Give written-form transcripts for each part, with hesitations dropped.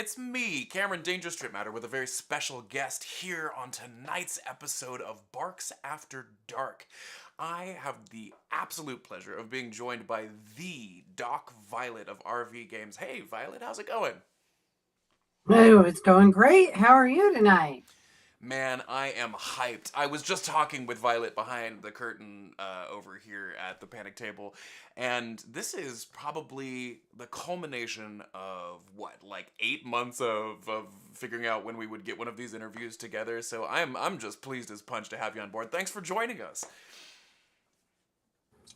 it's me, Cameron Danger Strip Matter, with a very special guest here on tonight's episode of Barks After Dark. I have the absolute pleasure of being joined by the Doc Violet of RV Games. Hey, Violet, how's it going? Oh, it's going great. How are you tonight? Man, I am hyped. I was just talking with Violet behind the curtain over here at the Panic Table, and this is probably the culmination of what, like 8 months of figuring out when we would get one of these interviews together. So I'm just pleased as punch to have you on board. Thanks for joining us.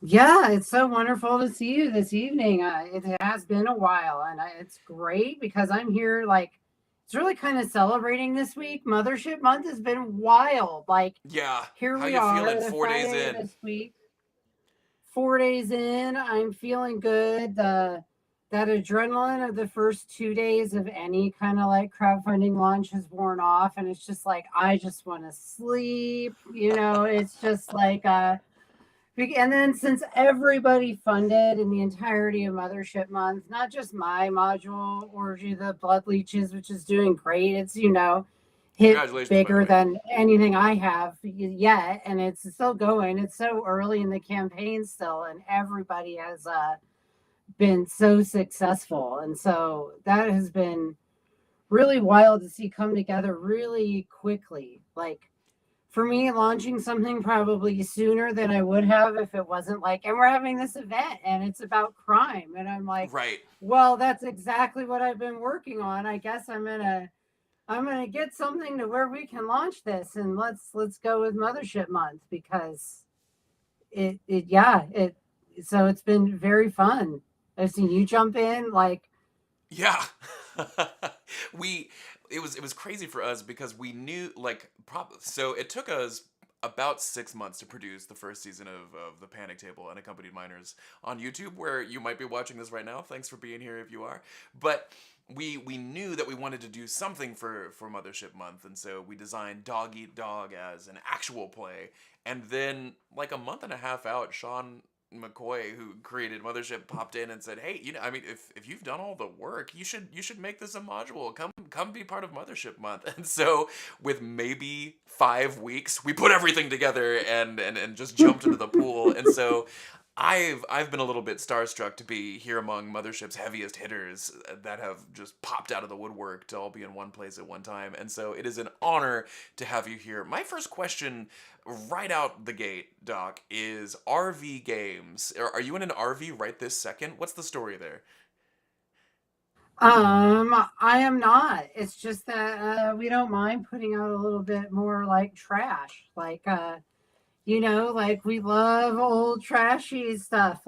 Yeah, it's so wonderful to see you this evening. It has been a while, and it's great because I'm here. It's really kind of celebrating this week. Mothership Month has been wild. Yeah, Here how we you are, feeling the 4 days Friday in? this week. 4 days in, I'm feeling good. That adrenaline of the first 2 days of any kind of like crowdfunding launch has worn off, and it's just like I just want to sleep. It's just and then since everybody funded in the entirety of Mothership Month, not just my module, Orgy, the Bloodleaches, which is doing great. It's, hit Congratulations, by the bigger way. than anything I have yet. And it's still going. It's so early in the campaign still. And everybody has been so successful. And so that has been really wild to see come together really quickly. For me, launching something probably sooner than I would have if it wasn't and we're having this event and it's about crime. And I'm like, Right. well, that's exactly what I've been working on. I guess I'm gonna get something to where we can launch this, and let's go with Mothership Month because it so it's been very fun. I've seen you jump in Yeah. we it was crazy for us because we knew so it took us about 6 months to produce the first season of the Panic Table Unaccompanied Minors on YouTube, where you might be watching this right now. Thanks for being here if you are. But we knew that we wanted to do something for Mothership Month, and so we designed Dog Eat Dog as an actual play. And then like a month and a half out, Sean McCoy, who created Mothership, popped in and said, "Hey, I mean, if you've done all the work, you should make this a module. Come be part of Mothership Month." And so, with maybe 5 weeks, we put everything together and just jumped into the pool. And so, I've been a little bit starstruck to be here among Mothership's heaviest hitters that have just popped out of the woodwork to all be in one place at one time. And so it is an honor to have you here. My first question right out the gate, Doc, is RV games. Are you in an RV right this second? What's the story there? I am not. It's just that we don't mind putting out a little bit more trash. We love old trashy stuff.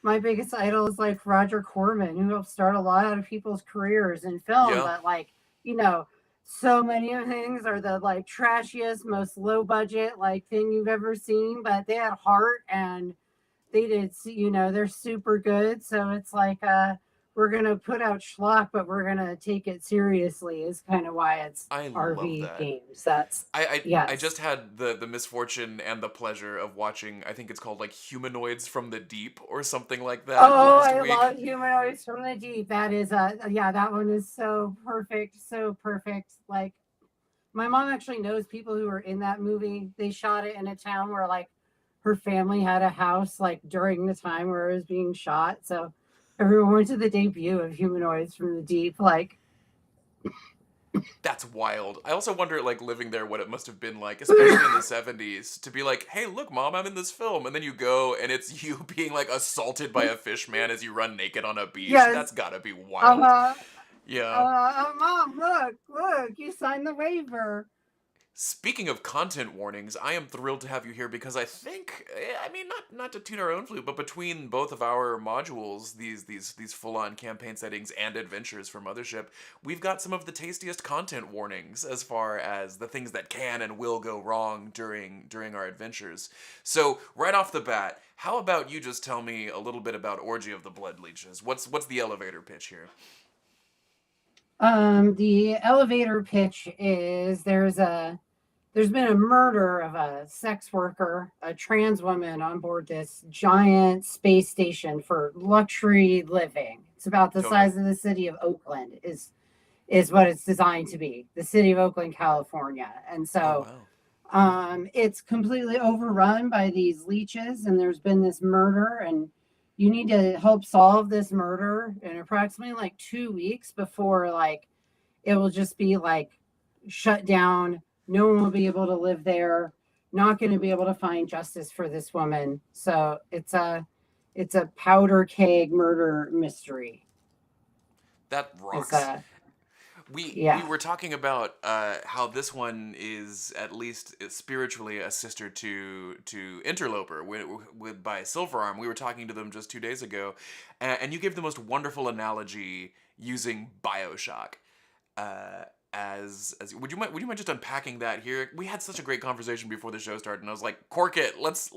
My biggest idol is Roger Corman, who helped start a lot of people's careers in film. Yeah. But you know, so many of things are the trashiest, most low budget thing you've ever seen. But they had heart and they did. They're super good. So it's we're gonna put out schlock, but we're gonna take it seriously. Is kind of why it's I love RV that. games. That's I yes. just had the misfortune and the pleasure of watching, I think it's called like Humanoids from the Deep or something like that Oh, last I week. love Humanoids from the Deep. That is yeah, that one is so perfect, so perfect. My mom actually knows people who were in that movie. They shot it in a town where her family had a house during the time where it was being shot. So everyone went to the debut of Humanoids from the Deep. That's wild. I also wonder, like, living there, what it must have been like, especially in the 70s, to be like, hey, look, mom, I'm in this film. And then you go, and it's you being, like, assaulted by a fish man as you run naked on a beach. That's Yes. gotta be wild. Uh-huh. Yeah. Mom, look, you signed the waiver. Speaking of content warnings, I am thrilled to have you here because I think, I mean, not to toot our own flute, but between both of our modules, these full-on campaign settings and adventures for Mothership, we've got some of the tastiest content warnings as far as the things that can and will go wrong during our adventures. So right off the bat, how about you just tell me a little bit about Orgy of the Bloodleaches? What's the elevator pitch here? The elevator pitch is there's been a murder of a sex worker, a trans woman on board this giant space station for luxury living. It's about the Totally. size of the city of Oakland. is what it's designed to be, the city of Oakland, California. And Oh so wow. it's completely overrun by these leeches, and there's been this murder, and you need to help solve this murder in approximately like 2 weeks before like it will just be like shut down. No one will be able to live there. Not going to be able to find justice for this woman. So it's a powder keg murder mystery. That It's rocks. a We yeah. were talking about how this one is at least spiritually a sister to Interloper with by Silverarm. We were talking to them just 2 days ago, and you gave the most wonderful analogy using Bioshock. Uh, as would you mind just unpacking that here? We had such a great conversation before the show started, and I was like, "Cork it, let's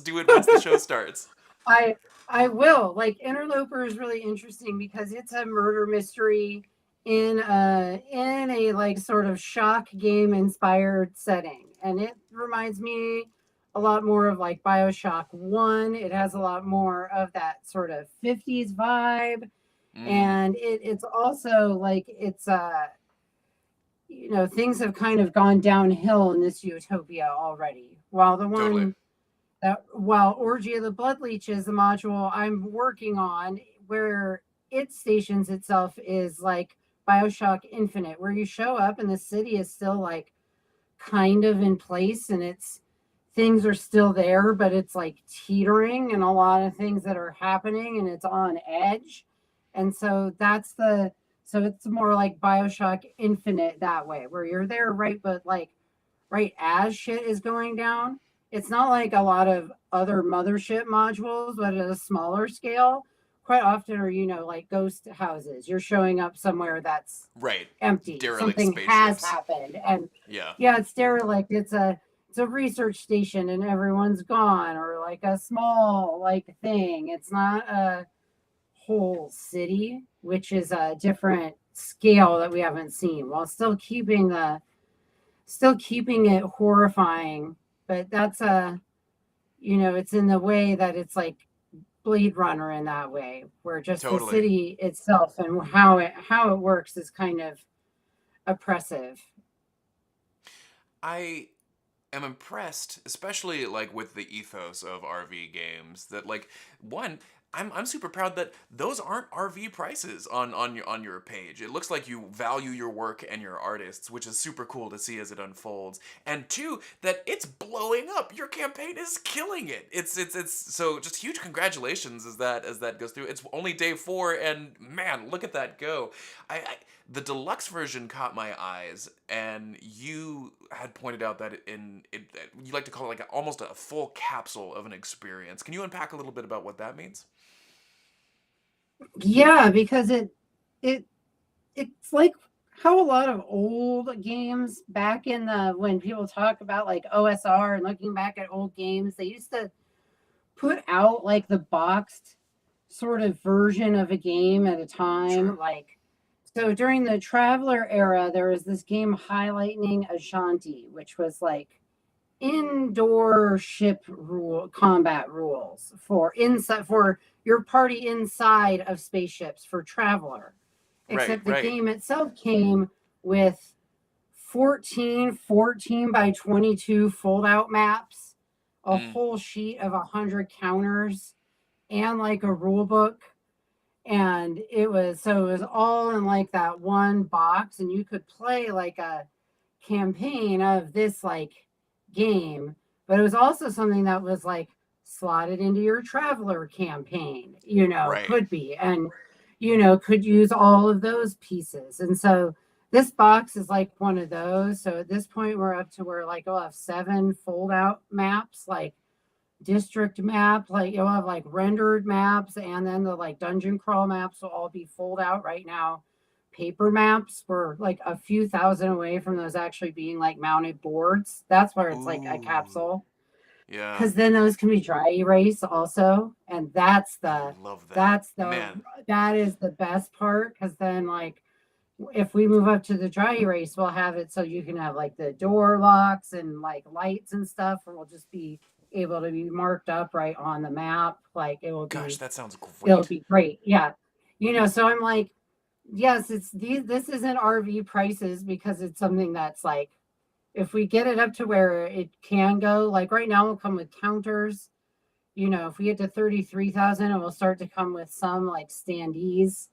do it once the show starts." I I will. Like Interloper is really interesting because it's a murder mystery in a like sort of shock game inspired setting. And it reminds me a lot more of like BioShock 1. It has a lot more of that sort of 50s vibe. Mm, And it's also like things have kind of gone downhill in this utopia already. While the totally. one while Orgy of the Bloodleaches, the module I'm working on, where it stations itself is like Bioshock Infinite, where you show up and the city is still like kind of in place and it's things are still there, but it's like teetering and a lot of things that are happening and it's on edge. And so it's more like Bioshock Infinite that way, where you're there right, but like right as shit is going down. It's not like a lot of other mothership modules, but at a smaller scale. Quite often are, like ghost houses. You're showing up somewhere that's Right. empty. Derelict Something has spaceships. happened. And Yeah. yeah, it's derelict. It's a research station and everyone's gone, or like a small like thing. It's not a whole city, which is a different scale that we haven't seen, while still keeping it horrifying. But that's it's in the way that it's like Blade Runner in that way, where just the Totally. city itself and how it works is kind of oppressive. I am impressed, especially like with the ethos of RV games. That like one, I'm super proud that those aren't RV prices on your page. It looks like you value your work and your artists, which is super cool to see as it unfolds. And two, that it's blowing up. Your campaign is killing it. It's so just huge congratulations as that goes through. It's only day 4, and man, look at that go. I the deluxe version caught my eyes, and you had pointed out that you like to call it like almost a full capsule of an experience. Can you unpack a little bit about what that means? Yeah, because it it's like how a lot of old games back in the when people talk about like OSR and looking back at old games, they used to put out like the boxed sort of version of a game at a time. Sure. Like, so during the Traveler era, there was this game highlighting Ashanti, which was like indoor ship rule combat rules for your party inside of spaceships for Traveler. Right, Except the right. game itself came with 14 by 22 fold out maps, a Mm, whole sheet of 100 counters, and like a rule book. And it was all in like that one box, and you could play like a campaign of this like game, but it was also something that was like slotted into your Traveler campaign, right. could be, and could use all of those pieces. And so this box is like one of those. So at this point we're up to where like we'll have 7 fold out maps, like district map, like you'll have like rendered maps, and then the like dungeon crawl maps will all be fold out. Right now paper maps were like a few thousand away from those actually being like mounted boards. That's where it's like a Ooh. capsule, Yeah. because then those can be dry erase also, and Love that. that's the Man. that is the best part, because then like if we move up to the dry erase, we'll have it so you can have like the door locks and like lights and stuff, or we'll just be able to be marked up right on the map. Like Gosh, that sounds it'll great. be great. Yeah. So I'm like, yes, this isn't RV prices because it's something that's like, if we get it up to where it can go, like right now, we'll come with counters. If we get to 33,000, it will start to come with some like standees,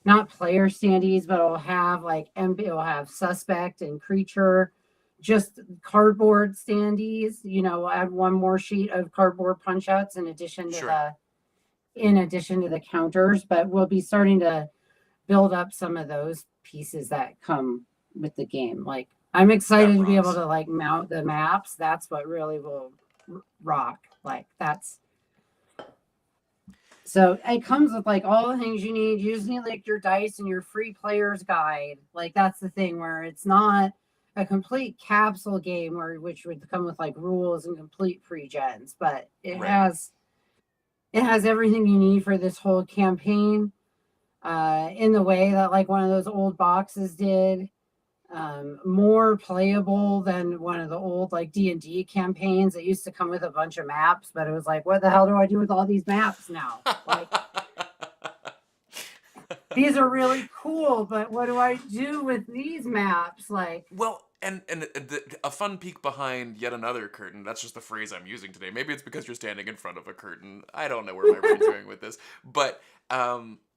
not player standees, but it'll have like it'll have suspect and creature, just cardboard standees. We'll add one more sheet of cardboard punch outs Sure. in addition to the counters, but we'll be starting to build up some of those pieces that come with the game. Like, I'm That excited to be able rocks. to like mount the maps. That's what really will rock. Like, that's so it comes with like all the things you need. You just need like your dice and your free player's guide. Like, that's the thing where it's not a complete capsule game which would come with like rules and complete pre-gens, but Right. it has everything you need for this whole campaign, in the way that like one of those old boxes did. More playable than one of the old like D&D campaigns that used to come with a bunch of maps, but it was like, what the hell do I do with all these maps now? Like, these are really cool, but what do I do with these maps? Like, Well, a fun peek behind yet another curtain. That's just the phrase I'm using today. Maybe it's because you're standing in front of a curtain. I don't know where my brain's going with this, but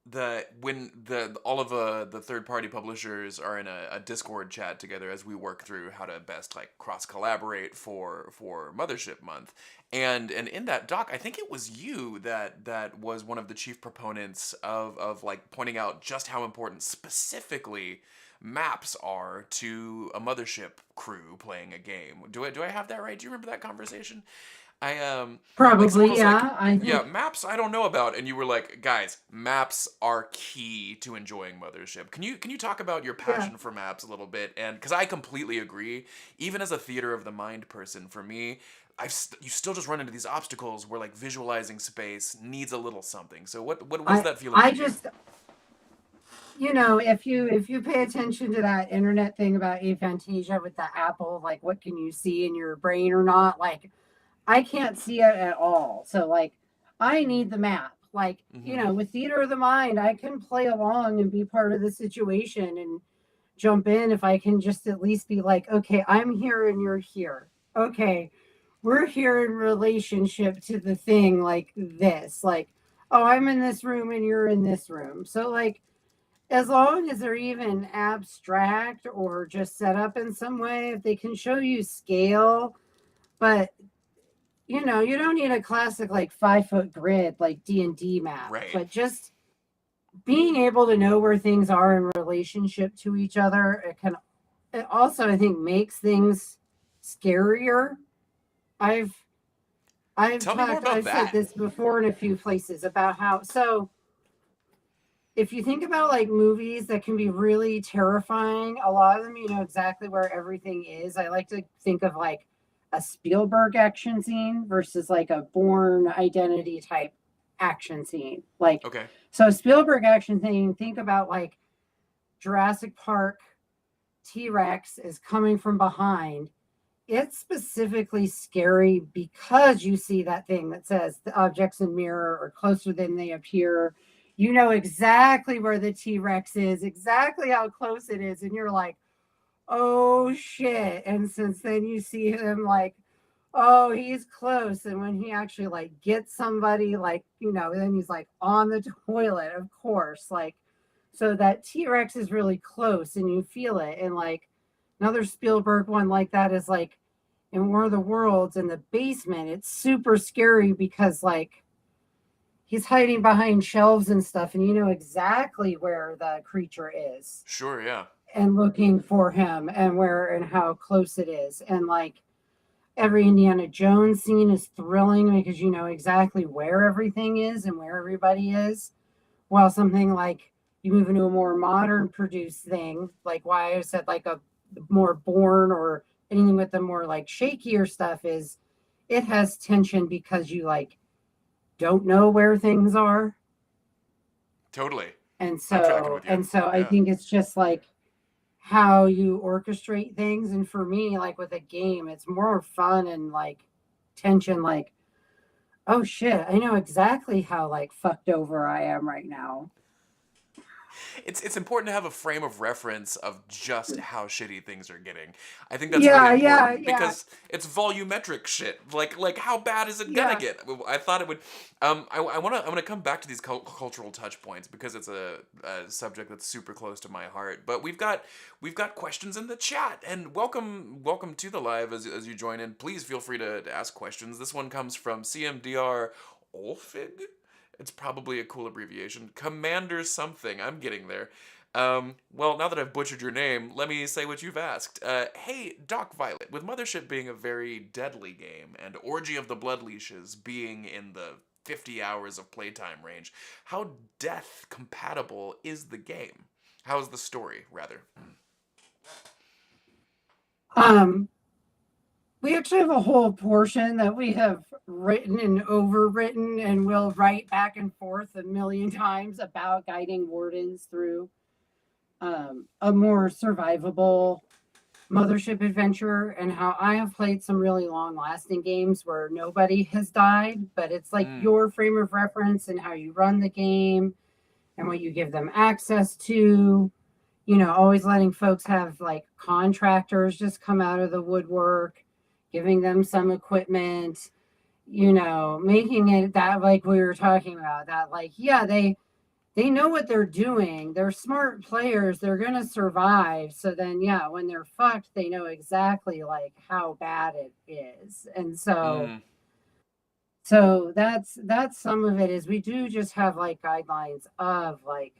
the when the all of the third party publishers are in a Discord chat together as we work through how to best like cross collaborate for Mothership Month, and in that doc, I think it was you that was one of the chief proponents of like pointing out just how important specifically maps are to a mothership crew playing a game. Do I have that right? Do you remember that conversation? I like someone probably, was like, yeah. I yeah, think, maps I don't know about, and you were like, guys, maps are key to enjoying Mothership. Can you talk about your yeah. passion for maps a little bit? And because I completely agree, even as a theater of the mind person, for me, you still just run into these obstacles where like visualizing space needs a little something. So what does I, that feel like I for you? just, if you pay attention to that internet thing about aphantasia with the apple, like what can you see in your brain or not? Like, I can't see it at all. So like, I need the map. Like, Mm-hmm. with theater of the mind, I can play along and be part of the situation and jump in if I can just at least be like, okay, I'm here and you're here. Okay, we're here in relationship to the thing like this. Like, oh, I'm in this room and you're in this room. So like, as long as they're even abstract or just set up in some way, if they can show you scale, but you don't need a classic like 5 foot grid like D&D map, Right. but just being able to know where things are in relationship to each other, it also, I think, makes things scarier. I've Tell me more about I've said that. this before in a few places about how, so if you think about like movies that can be really terrifying, a lot of them, exactly where everything is. I like to think of like a Spielberg action scene versus like a Bourne Identity type action scene. Like, Okay. so Spielberg action scene, think about like Jurassic Park T-Rex is coming from behind. It's specifically scary because you see that thing that says the objects in mirror are closer than they appear. You know exactly where the T-Rex is, exactly how close it is, and you're like, oh shit. And since then you see him like, oh, he's close. And when he actually like gets somebody, like, then he's like on the toilet, of course. Like, so that T-Rex is really close and you feel it. And like another Spielberg one like that is like in War of the Worlds in the basement. It's super scary because like he's hiding behind shelves and stuff, and you know exactly where the creature is Sure, yeah. and looking for him and where and how close it is. And like every Indiana Jones scene is thrilling because you know exactly where everything is and where everybody is. While something like you move into a more modern produced thing, like why I said like a more born or anything with the more like shakier stuff, is it has tension because you like don't know where things are. Totally. And I'm tracking so with you. and so I Yeah. think it's just like how you orchestrate things. And for me, like with a game, it's more fun and like tension, like, oh shit, I know exactly how like fucked over I am right now. it's important to have a frame of reference of just how shitty things are getting. I think that's really Yeah, yeah, important yeah, because it's volumetric shit. Like how bad is it gonna yeah. get? I thought it would. I wanna come back to these cultural touch points because it's a subject that's super close to my heart. But we've got questions in the chat, and welcome to the live as you join in. Please feel free to ask questions. This one comes from CMDR Olfig. It's probably a cool abbreviation. Commander something. I'm getting there. Well, now that I've butchered your name, let me say what you've asked. Hey, Doc Violet, with Mothership being a very deadly game and Orgy of the Bloodleaches being in the 50 hours of playtime range, how death compatible is the game? How's the story, rather? Um, we actually have a whole portion that we have written and overwritten and will write back and forth a million times about guiding wardens through a more survivable Mothership adventure, and how I have played some really long lasting games where nobody has died, but it's like Mm, your frame of reference and how you run the game and what you give them access to. Always letting folks have like contractors just come out of the woodwork, giving them some equipment, making it that, like we were talking about, that like, yeah, they know what they're doing. They're smart players. They're going to survive. So then, yeah, when they're fucked, they know exactly like how bad it is. And so, mm, that's some of it. Is we do just have like guidelines of like,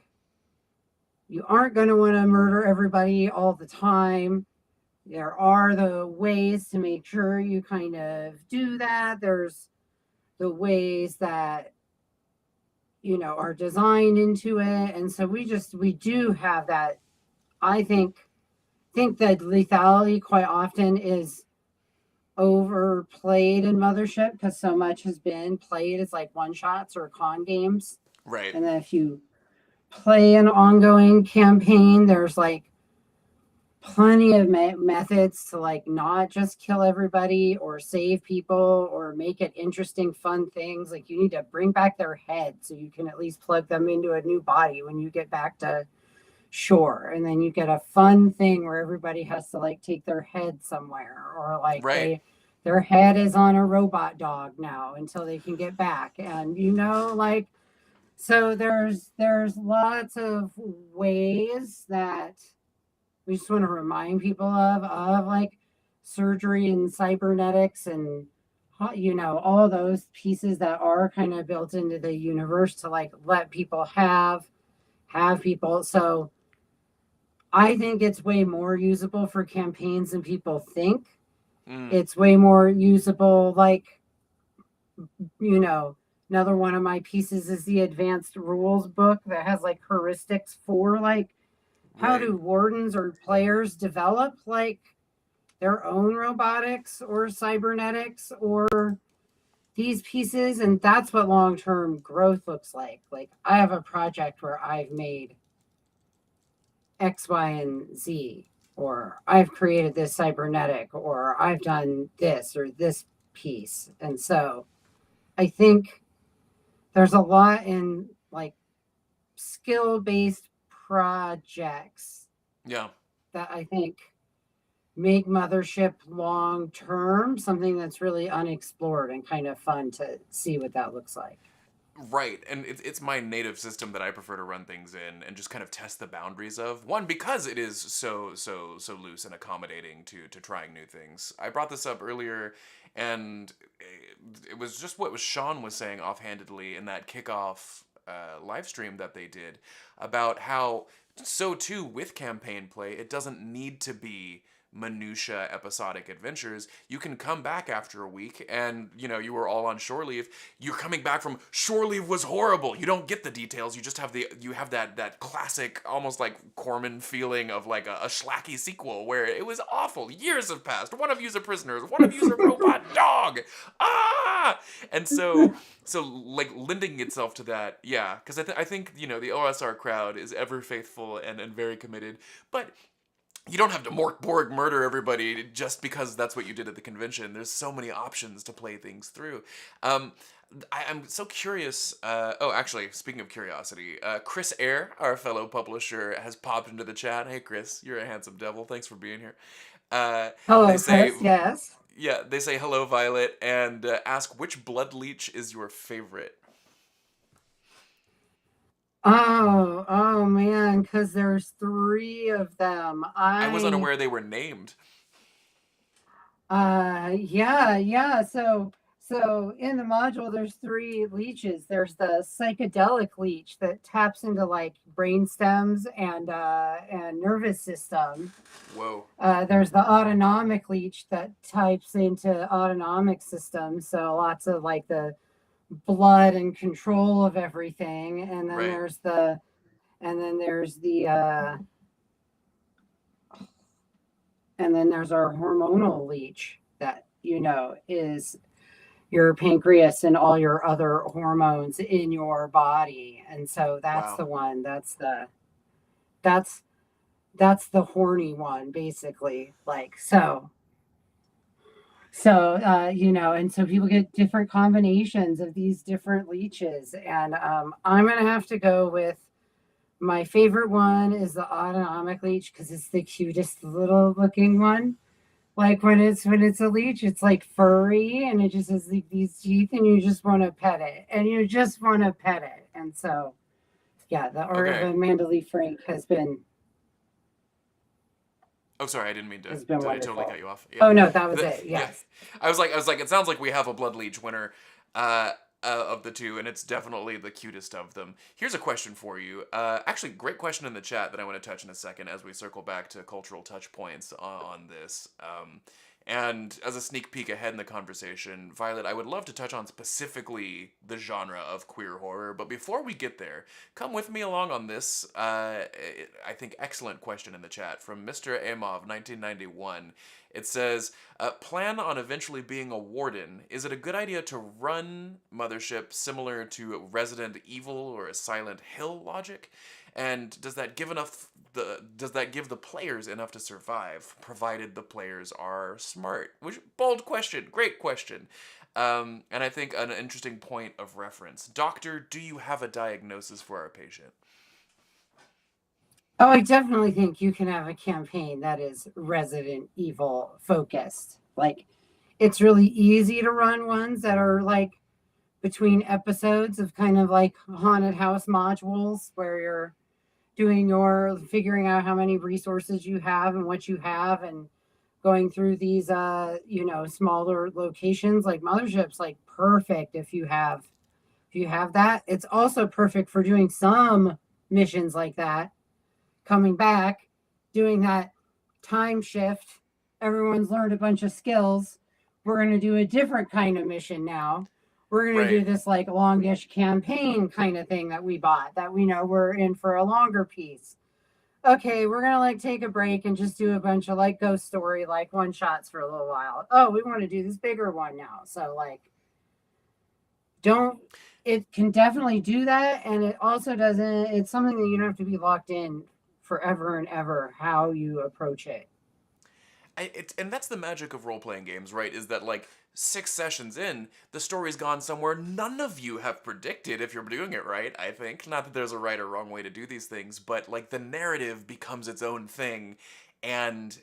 you aren't going to want to murder everybody all the time. There are the ways to make sure you kind of do that. There's the ways that are designed into it, and so we do have that. I think that lethality quite often is overplayed in Mothership because so much has been played as like one shots or con games, right. and then if you play an ongoing campaign, there's like plenty of methods to like not just kill everybody or save people or make it interesting, fun things. Like you need to bring back their head so you can at least plug them into a new body when you get back to shore. And then you get a fun thing where everybody has to like take their head somewhere, or like Right. their head is on a robot dog now until they can get back. And like, so there's lots of ways that we just want to remind people of like surgery and cybernetics and all those pieces that are kind of built into the universe to like let people have people. So I think it's way more usable for campaigns than people think. Mm, It's way more usable, like, you know another one of my pieces is the advanced rules book that has like heuristics for like how right. do wardens or players develop like their own robotics or cybernetics or these pieces. And that's what long-term growth looks like I have a project where I've made X, Y, and Z, or I've created this cybernetic, or I've done this or this piece. And so I think there's a lot in like skill-based projects Yeah. that I think make Mothership long term something that's really unexplored and kind of fun to see what that looks like. Right, and it's my native system that I prefer to run things in and just kind of test the boundaries of. One, because it is so loose and accommodating to trying new things. I brought this up earlier, and it was just what Sean was saying offhandedly in that kickoff live stream that they did about how so too with campaign play, it doesn't need to be minutia episodic adventures. You can come back after a week and you were all on shore leave. You're coming back from shore leave was horrible. You don't get the details. You just have that classic almost like Corman feeling of like a Schlacky sequel where it was awful. Years have passed. One of you's a prisoner. One of you's a robot dog. Ah! And so like lending itself to that, yeah, because I think the OSR crowd is ever faithful and very committed, but you don't have to Borg murder everybody just because that's what you did at the convention. There's so many options to play things through. Um, I'm so curious. Oh, actually, speaking of curiosity, Chris Eyre, our fellow publisher, has popped into the chat. Hey, Chris, you're a handsome devil. Thanks for being here. They Hello, say, Chris. Yes. yeah, they say hello, Violet, and ask which Bloodleach is your favorite. Oh man, because there's three of them. I was unaware they were named. Yeah. So in the module, there's three leeches. There's the psychedelic leech that taps into like brain stems and nervous system. Whoa. There's the autonomic leech that types into autonomic system. So lots of like the blood and control of everything. Right. And then there's our hormonal leech that is your pancreas and all your other hormones in your body. And so that's Wow. the one. That's the horny one, basically. Like and so people get different combinations of these different leeches. And I'm gonna have to go with my favorite one is the autonomic leech because it's the cutest little looking one. Like when it's a leech, it's like furry and it just has like these teeth, and you just want to pet it, and you just want to pet it. And so, yeah, the art of Okay. Amanda Lee Frank Oh, sorry, I didn't mean has been to totally wonderful. cut you off. Yeah, Oh no, that was it. yeah. Yes. I was like, it sounds like we have a Bloodleach winner, of the two, and it's definitely the cutest of them. Here's a question for you. Actually, great question in the chat that I want to touch in a second as we circle back to cultural touch points on this. And as a sneak peek ahead in the conversation, Violet, I would love to touch on specifically the genre of queer horror, but before we get there, come with me along on this, I think, excellent question in the chat from Mr. Amov, 1991. It says, plan on eventually being a warden. Is it a good idea to run Mothership similar to Resident Evil or a Silent Hill logic? And does that give the players enough to survive, provided the players are smart? Which bold question, great question. And I think an interesting point of reference. Doctor, do you have a diagnosis for our patient? Oh, I definitely think you can have a campaign that is Resident Evil focused. Like, it's really easy to run ones that are like between episodes of kind of like haunted house modules where you're doing your figuring out how many resources you have and what you have and going through these smaller locations. Like Mothership's like perfect if you have that. It's also perfect for doing some missions like that, coming back, doing that time shift. Everyone's learned a bunch of skills. We're going to do a different kind of mission now. We're going to Right. do this like longish campaign kind of thing that we bought that we know we're in for a longer piece. Okay, we're going to like take a break and just do a bunch of like ghost story, like one shots for a little while. Oh, we want to do this bigger one now. So, like, don't, it can definitely do that. And it also doesn't, it's something that you don't have to be locked in forever and ever how you approach it. And that's the magic of role playing games, right? Is that like 6 sessions in, the story's gone somewhere none of you have predicted if you're doing it right, I think. Not that there's a right or wrong way to do these things, but like the narrative becomes its own thing. And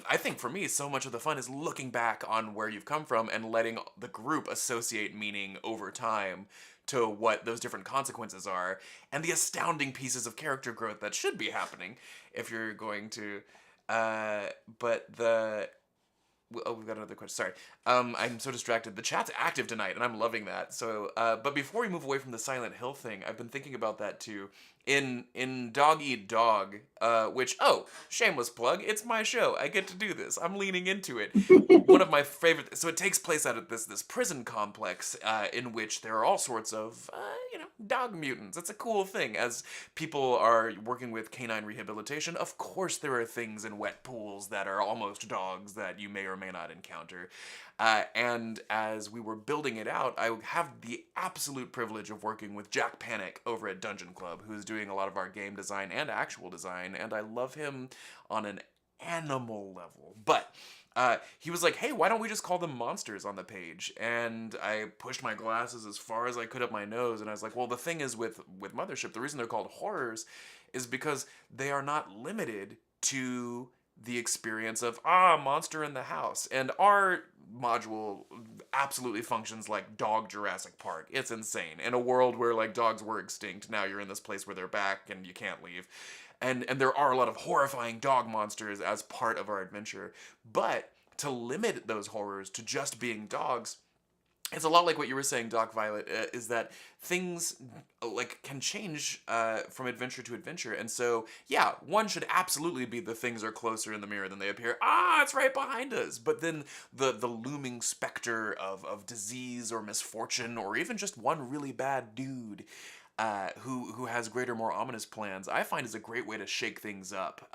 I think for me, so much of the fun is looking back on where you've come from and letting the group associate meaning over time to what those different consequences are, and the astounding pieces of character growth that should be happening if you're going to but the oh, we've got another question. Sorry, I'm so distracted. The chat's active tonight, and I'm loving that. So, but before we move away from the Silent Hill thing, I've been thinking about that too. In Dog Eat Dog, which, oh, shameless plug, it's my show. I get to do this. I'm leaning into it. One of my favorite. So it takes place out of this prison complex, in which there are all sorts of dog mutants. It's a cool thing. As people are working with canine rehabilitation, of course there are things in wet pools that are almost dogs that you may or may not encounter. And as we were building it out, I have the absolute privilege of working with Jack Panic over at Dungeon Club, who's doing a lot of our game design and actual design, and I love him on an animal level. But he was like, hey, why don't we just call them monsters on the page? And I pushed my glasses as far as I could up my nose, and I was like, well, the thing is with Mothership, the reason they're called horrors is because they are not limited to the experience of monster in the house. And our module absolutely functions like dog Jurassic Park. It's insane. In a world where like dogs were extinct, now you're in this place where they're back and you can't leave. And there are a lot of horrifying dog monsters as part of our adventure. But to limit those horrors to just being dogs, it's a lot like what you were saying, Doc Violet, is that things like can change from adventure to adventure. And so, yeah, one should absolutely be the things are closer in the mirror than they appear. It's right behind us. But then the looming specter of disease or misfortune, or even just one really bad dude who has greater, more ominous plans, I find is a great way to shake things up.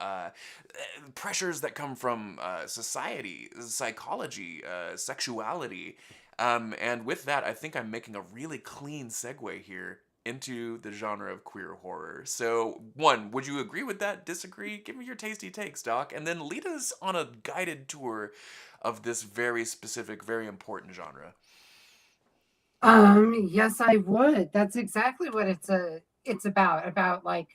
Pressures that come from society, psychology, sexuality. And with that, I think I'm making a really clean segue here into the genre of queer horror. So, one, would you agree with that? Disagree? Give me your tasty takes, Doc, and then lead us on a guided tour of this very specific, very important genre. Yes, I would. That's exactly what it's about like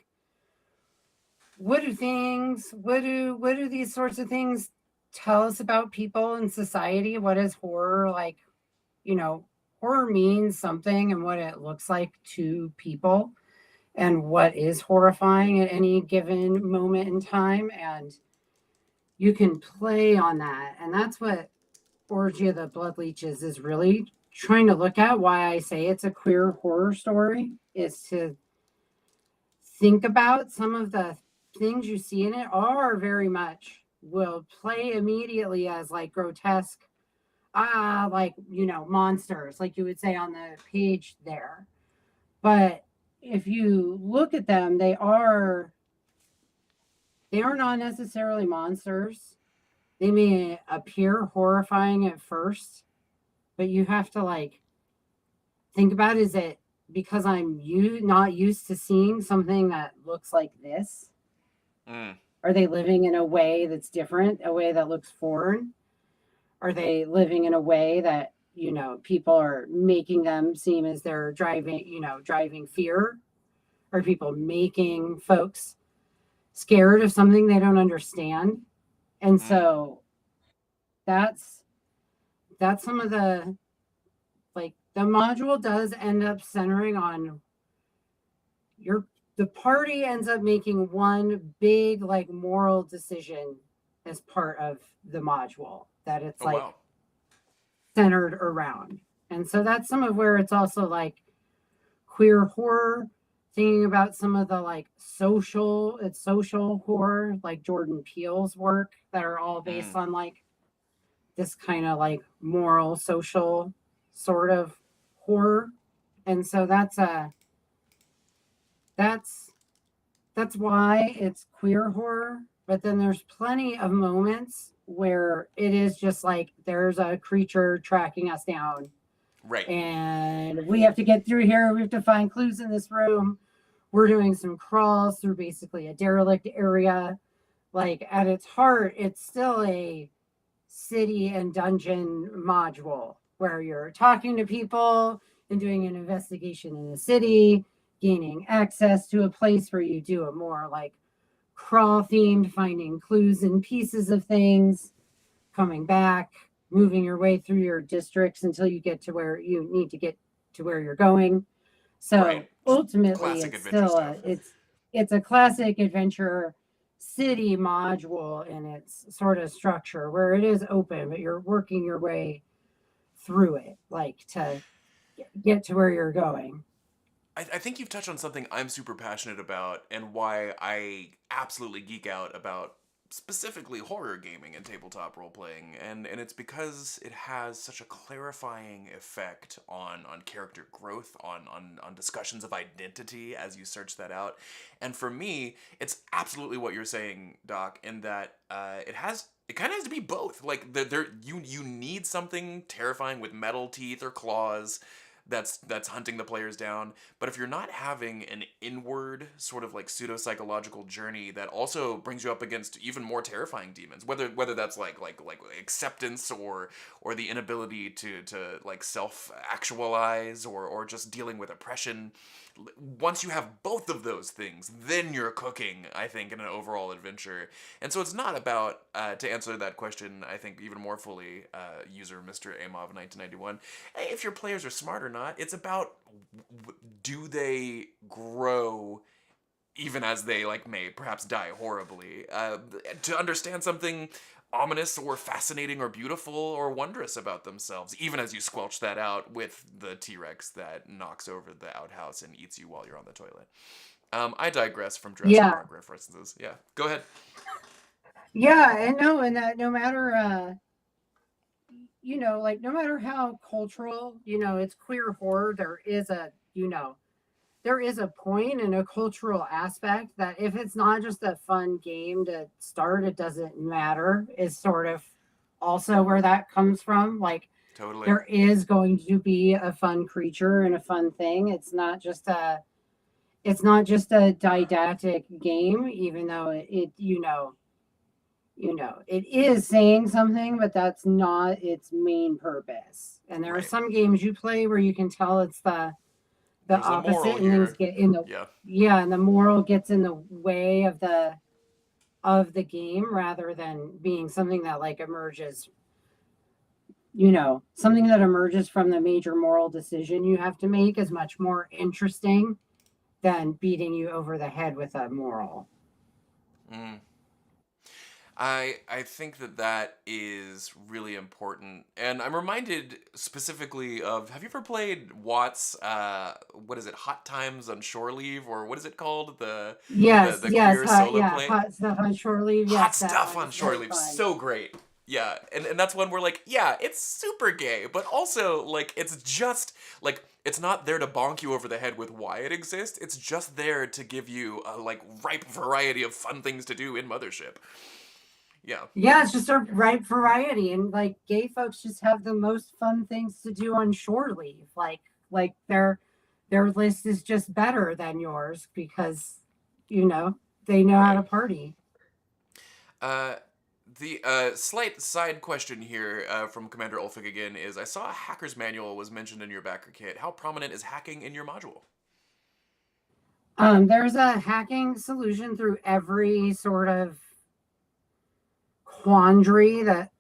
what do these sorts of things tell us about people in society? What is horror like? You know, horror means something and what it looks like to people and what is horrifying at any given moment in time. And you can play on that. And that's what Orgy of the Bloodleaches is really trying to look at. Why I say it's a queer horror story is to think about some of the things you see in it are very much will play immediately as like grotesque, like, monsters, like you would say on the page there. But if you look at them, they are not necessarily monsters. They may appear horrifying at first, but you have to like think about, is it because I'm not used to seeing something that looks like this? Mm. Are they living in a way that's different, a way that looks foreign? Are they living in a way that, people are making them seem as they're driving fear? Are people making folks scared of something they don't understand? And Mm. so that's some of the, like, the module does end up centering on the party ends up making one big like moral decision as part of the module that it's Oh, like wow. centered around. And so that's some of where it's also like queer horror, thinking about some of the like social horror, like Jordan Peele's work, that are all based Mm. on like this kind of like moral, social sort of horror. And so that's that's why it's queer horror. But then there's plenty of moments where it is just like there's a creature tracking us down Right. and we have to get through here. We have to find clues in this room. We're doing some crawls through basically a derelict area. Like at its heart, it's still a city and dungeon module where you're talking to people and doing an investigation in the city, gaining access to a place where you do a more like crawl themed, finding clues and pieces of things, coming back, moving your way through your districts until you get to where you need to get to where you're going. Right. So Just ultimately, classic it's adventure still stuff. it's a classic adventure city module in its sort of structure where it is open, but you're working your way through it, like to get to where you're going. I think you've touched on something I'm super passionate about and why I absolutely geek out about specifically horror gaming and tabletop role playing, and it's because it has such a clarifying effect on character growth, on discussions of identity as you search that out. And for me, it's absolutely what you're saying, Doc, in that it kind of has to be both. Like you need something terrifying with metal teeth or claws that's hunting the players down. But if you're not having an inward sort of like pseudo psychological journey that also brings you up against even more terrifying demons, whether that's like acceptance or the inability to like self actualize or just dealing with oppression. Once you have both of those things, then you're cooking, I think, in an overall adventure. And so it's not about, to answer that question, I think, even more fully, user Mr. Amov 1991, if your players are smart or not. It's about, do they grow even as they like may perhaps die horribly, to understand something ominous or fascinating or beautiful or wondrous about themselves, even as you squelch that out with the T-Rex that knocks over the outhouse and eats you while you're on the toilet. I digress from Jurassic Yeah. Park references. Yeah, go ahead. Yeah, and no, and that no matter like no matter how cultural, it's queer horror, there is a point and a cultural aspect that if it's not just a fun game to start, it doesn't matter, is sort of also where that comes from. Like Totally. there is going to be a fun creature and a fun thing. It's not just a didactic game, even though it is saying something, but that's not its main purpose. And there are Right. some games you play where you can tell it's the There's a moral opposite, and things here. get in the Yeah. yeah, and the moral gets in the way of the game rather than being something that like emerges, something that emerges from the major moral decision you have to make is much more interesting than beating you over the head with a moral. Mm. I think that is really important, and I'm reminded specifically of. Have you ever played Watt's? What is it? Hot Times on Shore Leave, or what is it called? Yes, The yes, queer solo yeah, play. hot stuff on shore leave. Hot Yes, that stuff one on is Shore very Leave, fun. so great. Yeah, and that's one where like, yeah, it's super gay, but also like it's just like it's not there to bonk you over the head with why it exists. It's just there to give you a like ripe variety of fun things to do in Mothership. Yeah. Yeah, it's just a ripe variety, and like gay folks just have the most fun things to do on shore leave. Like their list is just better than yours because you know they know how Right. to party. Uh, the slight side question here from Commander Ulfig again is: I saw a hacker's manual was mentioned in your backer kit. How prominent is hacking in your module? There's a hacking solution through every sort of quandary that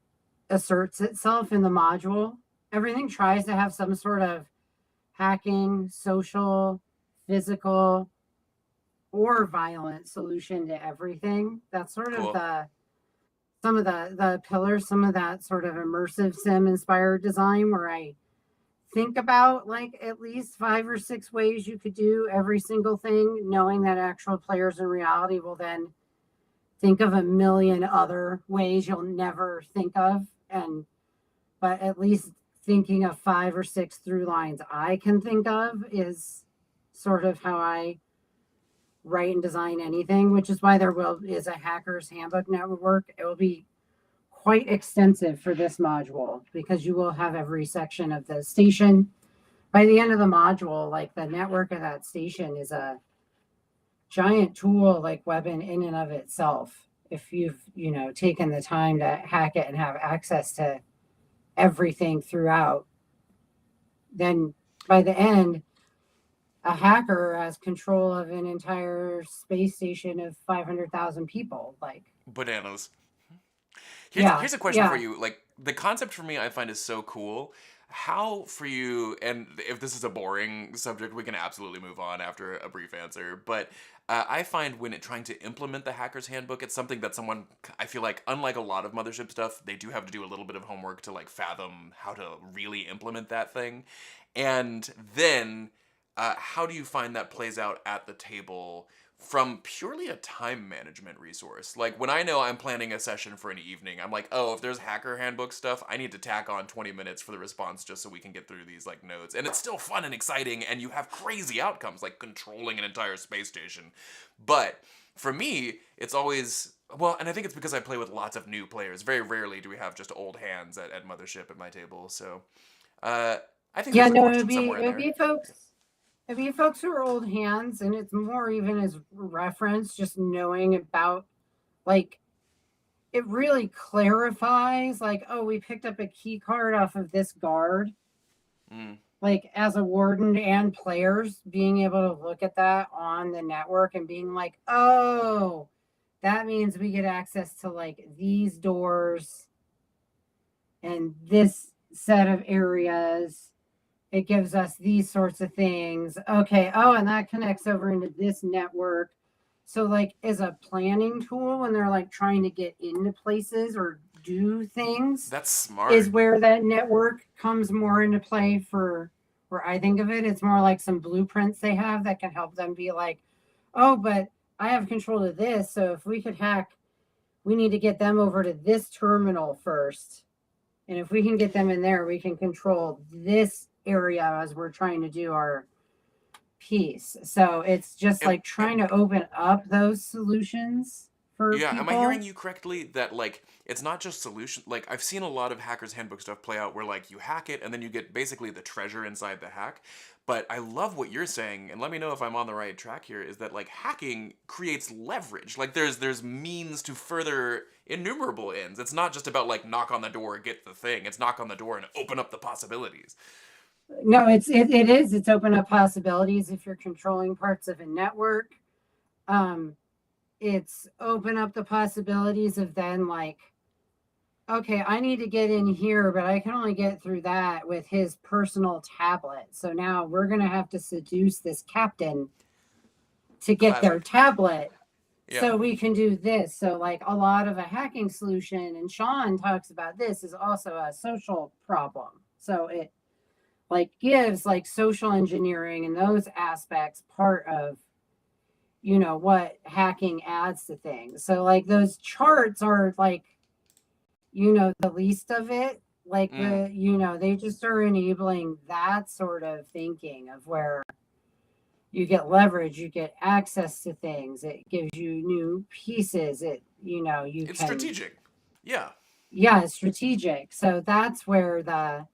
asserts itself in the module. Everything tries to have some sort of hacking, social, physical, or violent solution to everything. That's sort of Cool. some of the pillars, some of that sort of immersive sim inspired design where I think about like at least 5 or 6 ways you could do every single thing, knowing that actual players in reality will then think of a million other ways you'll never think of. And but at least thinking of 5 or 6 through lines I can think of is sort of how I write and design anything, which is why there will is a hacker's handbook network. It will be quite extensive for this module because you will have every section of the station. By the end of the module, like the network of that station is a giant tool like weapon in and of itself. If you've, taken the time to hack it and have access to everything throughout, then by the end, a hacker has control of an entire space station of 500,000 people. Like, Bananas. yeah, Here's a question for yeah. you. Like the concept for me, I find is so cool. How for you? And if this is a boring subject, we can absolutely move on after a brief answer. But I find when it trying to implement the hacker's handbook, it's something that someone I feel like, unlike a lot of Mothership stuff, they do have to do a little bit of homework to like fathom how to really implement that thing. And then, how do you find that plays out at the table from purely a time management resource? Like when I know I'm planning a session for an evening, I'm like, oh, if there's hacker handbook stuff, I need to tack on 20 minutes for the response just so we can get through these like nodes. And it's still fun and exciting, and you have crazy outcomes like controlling an entire space station. But for me, it's always well, and I think it's because I play with lots of new players. Very rarely do we have just old hands at Mothership at my table. So uh, I think Yeah, there's a no, question somewhere it in would there. be folks. It'd be folks who are old hands, and it's more even as reference, just knowing about like it really clarifies like, oh, we picked up a key card off of this guard. Mm. Like as a warden and players being able to look at that on the network and being like, oh, that means we get access to like these doors and this set of areas. It gives us these sorts of things. Okay. Oh, and that connects over into this network. So, like, as a planning tool when they're like trying to get into places or do things, That's is smart. where that network comes more into play for where I think of it. It's more like some blueprints they have that can help them be like, oh, but I have control of this. So, if we could hack, we need to get them over to this terminal first. And if we can get them in there, we can control this area as we're trying to do our piece. So it's just Am, like trying to open up those solutions for yeah, am I hearing people. you correctly that like it's not just solution like I've seen a lot of hackers handbook stuff play out where like you hack it and then you get basically the treasure inside the hack. But I love what you're saying, and let me know if I'm on the right track here, is that like hacking creates leverage. Like there's means to further innumerable ends. It's not just about like knock on the door, get the thing. It's knock on the door and open up the possibilities. No, it is. It's open up possibilities if you're controlling parts of a network. Um, it's open up the possibilities of then like, okay, I need to get in here, but I can only get through that with his personal tablet. So now we're gonna have to seduce this captain to get their Classic. tablet Yeah. so we can do this. So like a lot of a hacking solution, and Sean talks about this, is also a social problem. So it like gives like social engineering and those aspects part of what hacking adds to things. So like those charts are like the least of it. Like Mm. they just are enabling that sort of thinking of where you get leverage, you get access to things, it gives you new pieces, you It's can, strategic. Yeah. yeah, it's strategic. So that's where the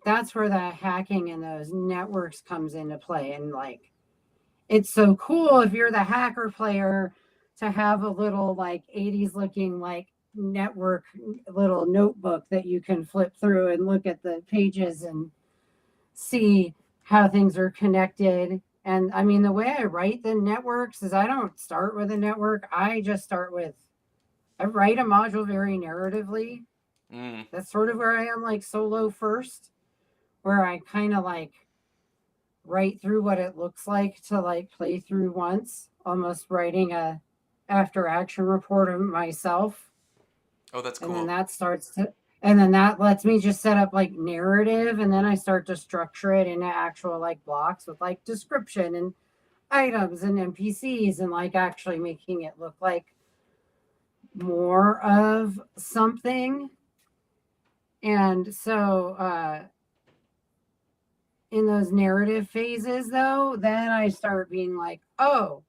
hacking and those networks comes into play. And like it's so cool if you're the hacker player to have a little like 80s looking like network little notebook that you can flip through and look at the pages and see how things are connected. And I mean, the way I write the networks is I don't start with a network. I write a module very narratively. Mm. That's sort of where I am, like solo first, where I kind of like write through what it looks like to like play through once, almost writing a after action report of myself. Oh, that's And then cool. that lets me just set up like narrative, and then I start to structure it into actual like blocks with like description and items and NPCs, and like actually making it look like more of something. And so in those narrative phases though, then I start being like, oh,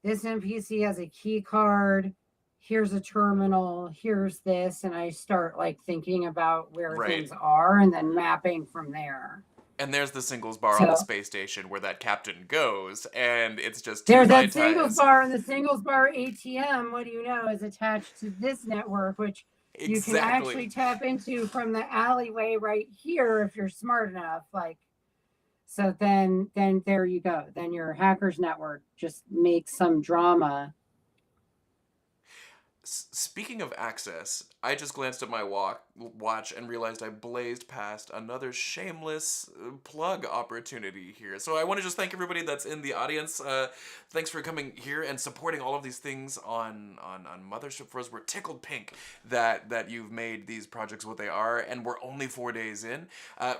this NPC has a key card, here's a terminal, here's this, and I start like thinking about where Right. things are and then mapping from there. And there's the singles bar on the So space station where that captain goes, and it's just two there's high that singles ties. bar, and the singles bar ATM, what do you know, is attached to this network, which you can Exactly. actually tap into from the alleyway right here if you're smart enough. Like, so then there you go. Then your hackers network just makes some drama. Speaking of access, I just glanced at my watch and realized I blazed past another shameless plug opportunity here. So I want to just thank everybody that's in the audience. Thanks for coming here and supporting all of these things on Mothership for us. We're tickled pink that you've made these projects what they are, and we're only 4 days in.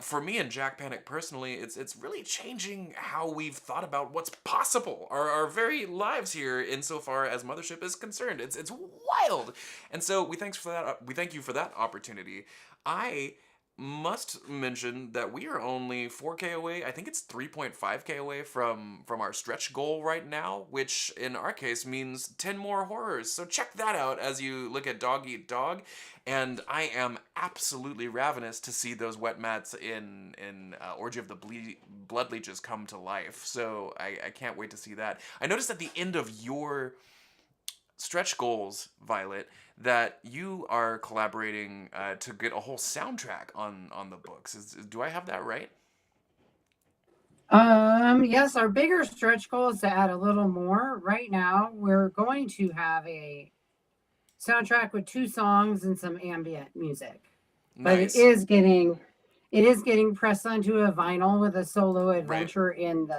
For me and Jack Panic personally, it's really changing how we've thought about what's possible. Our very lives here, insofar as Mothership is concerned. It's wild. And so we thank you for that opportunity. I must mention that we are only 4K away. I think it's 3.5K away from our stretch goal right now, which in our case means 10 more horrors. So check that out as you look at Dog Eat Dog. And I am absolutely ravenous to see those wet mats in Orgy of the Bloodleaches come to life. So I can't wait to see that. I noticed at the end of your stretch goals, Violet, that you are collaborating to get a whole soundtrack on the books. Do I have that right? Yes, our bigger stretch goal is to add a little more. Right now, we're going to have a soundtrack with 2 songs and some ambient music. But Nice. it is getting pressed onto a vinyl with a solo Right. adventure in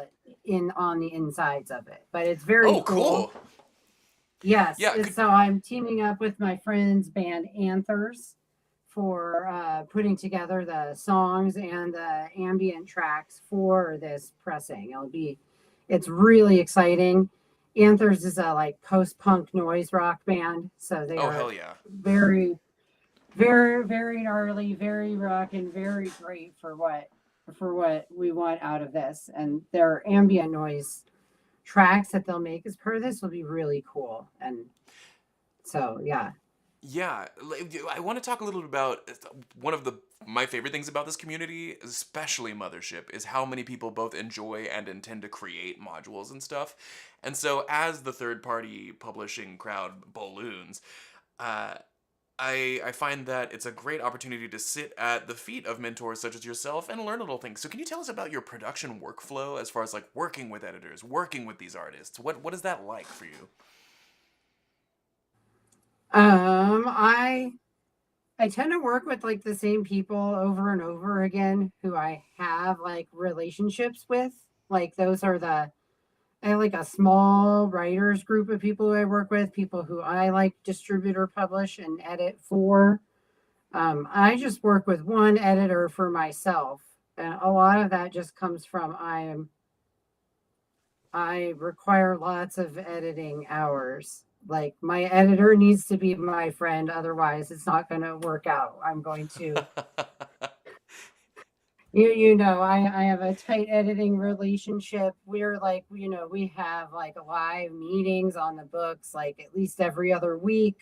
on the insides of it. But it's very Oh, cool. cool. Yes, Yeah. Could so I'm teaming up with my friend's band Anthers for putting together the songs and the ambient tracks for this pressing. It's really exciting. Anthers is a like post-punk noise rock band, so they oh hell are yeah. very, very, very gnarly, very rock, and very great for what we want out of this. And their ambient noise tracks that they'll make as part of this will be really cool. And so, yeah. Yeah, I want to talk a little bit about one of the my favorite things about this community, especially Mothership, is how many people both enjoy and intend to create modules and stuff. And so, as the third party publishing crowd balloons, uh, I find that it's a great opportunity to sit at the feet of mentors such as yourself and learn little things. So, can you tell us about your production workflow as far as like working with editors, working with these artists? What is that like for you? I tend to work with like the same people over and over again who I have like relationships with. Like those are I have like a small writers group of people who I work with, people who I like distribute or publish and edit for. I just work with one editor for myself. And a lot of that just comes from I require lots of editing hours. Like my editor needs to be my friend, otherwise it's not going to work out. I'm going to you know, I have a tight editing relationship. We're like, we have like live meetings on the books like at least every other week,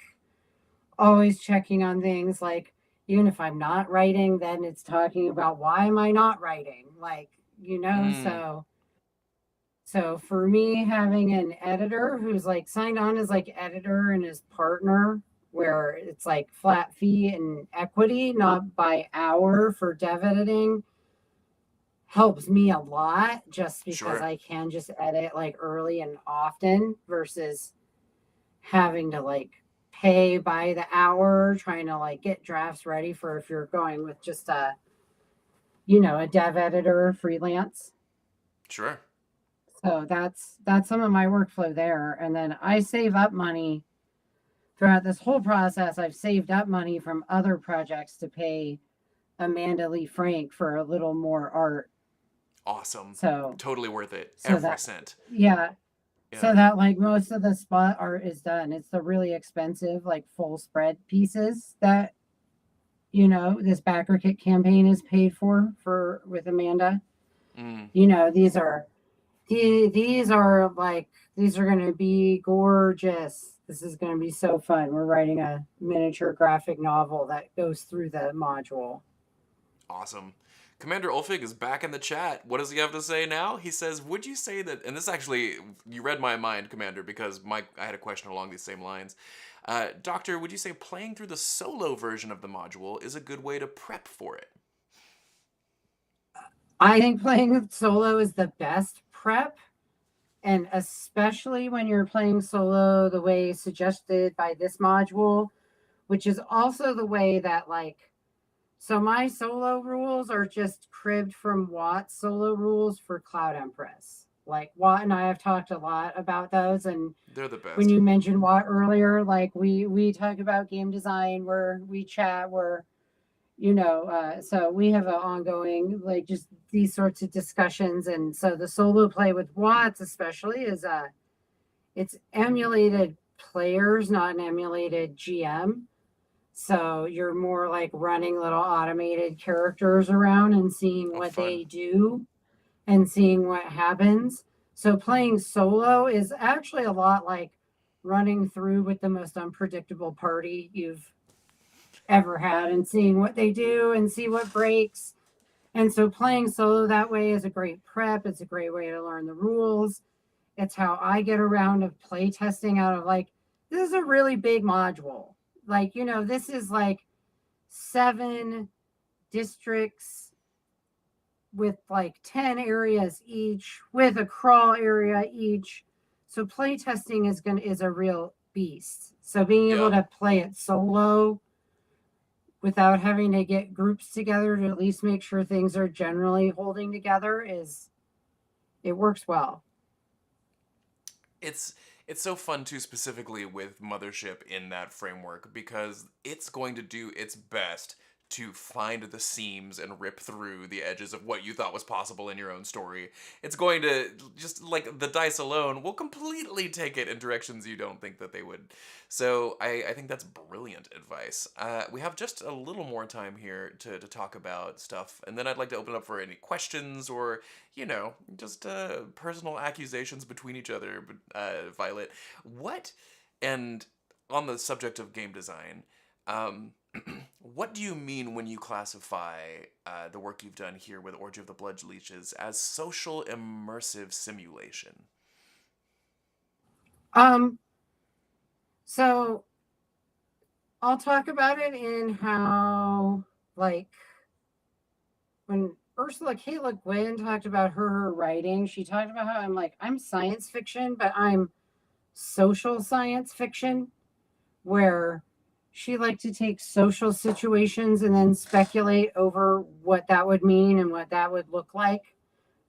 always checking on things like even if I'm not writing, then it's talking about why am I not writing? Like, mm, so for me, having an editor who's like signed on as like editor and his partner, where it's like flat fee and equity, not by hour for dev editing, helps me a lot just because sure. I can just edit like early and often versus having to like pay by the hour, trying to like get drafts ready for if you're going with just a dev editor freelance. Sure. So that's some of my workflow there. And then I save up money throughout this whole process. I've saved up money from other projects to pay Amanda Lee Frank for a little more art. Awesome. So Totally worth it. so Every that cent. yeah. Yeah. So that like most of the spot art is done. It's the really expensive, like full spread pieces that this BackerKit campaign is paid for with Amanda. Mm. These are these are going to be gorgeous. This is going to be so fun. We're writing a miniature graphic novel that goes through the module. Awesome. Commander Ulfig is back in the chat. What does he have to say now? He says, "Would you say that?" And this actually, you read my mind, Commander, because I had a question along these same lines. Doctor, would you say playing through the solo version of the module is a good way to prep for it? I think playing solo is the best prep, and especially when you're playing solo the way suggested by this module, which is also the way that so my solo rules are just cribbed from Watt's solo rules for Cloud Empress. Like Watt and I have talked a lot about those, and They're the when best. you mentioned Watt earlier, like we talk about game design, where we chat, where so we have an ongoing like just these sorts of discussions, and so the solo play with Watts especially is it's emulated players, not an emulated GM. So you're more like running little automated characters around and seeing Oh, what fun. they do and seeing what happens. So playing solo is actually a lot like running through with the most unpredictable party you've ever had and seeing what they do and see what breaks. And so playing solo that way is a great prep. It's a great way to learn the rules. It's how I get around of play testing out of like, this is a really big module. Like, this is like 7 districts with like 10 areas each with a crawl area each. So play testing is a real beast. So being able Yeah. to play it solo without having to get groups together to at least make sure things are generally holding together is it works well. It's it's so fun too, specifically with Mothership in that framework, because it's going to do its best to find the seams and rip through the edges of what you thought was possible in your own story. It's going to, just like the dice alone, will completely take it in directions you don't think that they would. So I think that's brilliant advice. We have just a little more time here to talk about stuff, and then I'd like to open up for any questions or, just personal accusations between each other. Violet, what, and on the subject of game design, um, what do you mean when you classify the work you've done here with Orgy of the Bloodleaches as social immersive simulation? Um, so I'll talk about it in how, like, when Ursula K. Le Guin talked about her writing, she talked about how I'm science fiction, but I'm social science fiction, where she liked to take social situations and then speculate over what that would mean and what that would look like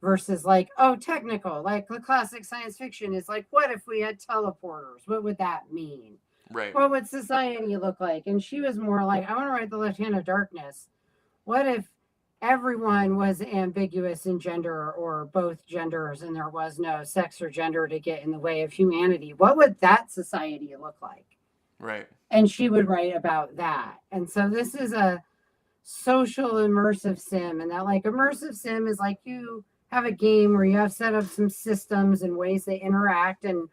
versus like, oh, technical. Like the classic science fiction is like, what if we had teleporters? What would that mean? Right. What would society look like? And she was more like, I want to write The Left Hand of Darkness. What if everyone was ambiguous in gender or both genders and there was no sex or gender to get in the way of humanity? What would that society look like? Right. And she would write about that. And so this is a social immersive sim, and that like immersive sim is like you have a game where you have set up some systems and ways they interact and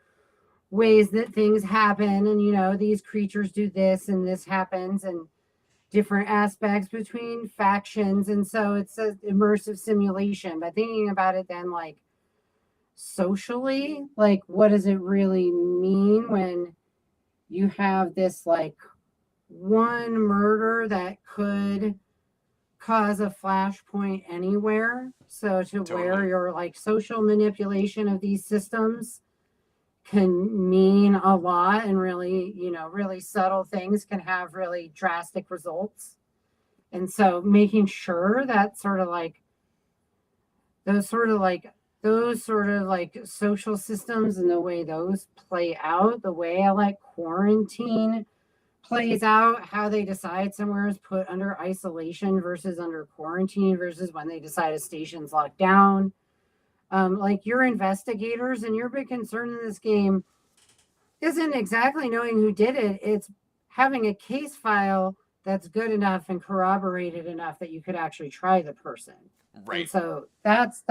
ways that things happen, and these creatures do this and this happens, and different aspects between factions. And so it's an immersive simulation, but thinking about it then like socially, like what does it really mean when you have this like one murder that could cause a flashpoint anywhere. So to where Totally. your like social manipulation of these systems can mean a lot, and really, really subtle things can have really drastic results. And so making sure that those sort of like those sort of like social systems and the way those play out, the way I like quarantine plays out, how they decide somewhere is put under isolation versus under quarantine versus when they decide a station's locked down. Like your investigators, and your big concern in this game isn't exactly knowing who did it. It's having a case file that's good enough and corroborated enough that you could actually try the person. And Right. so that's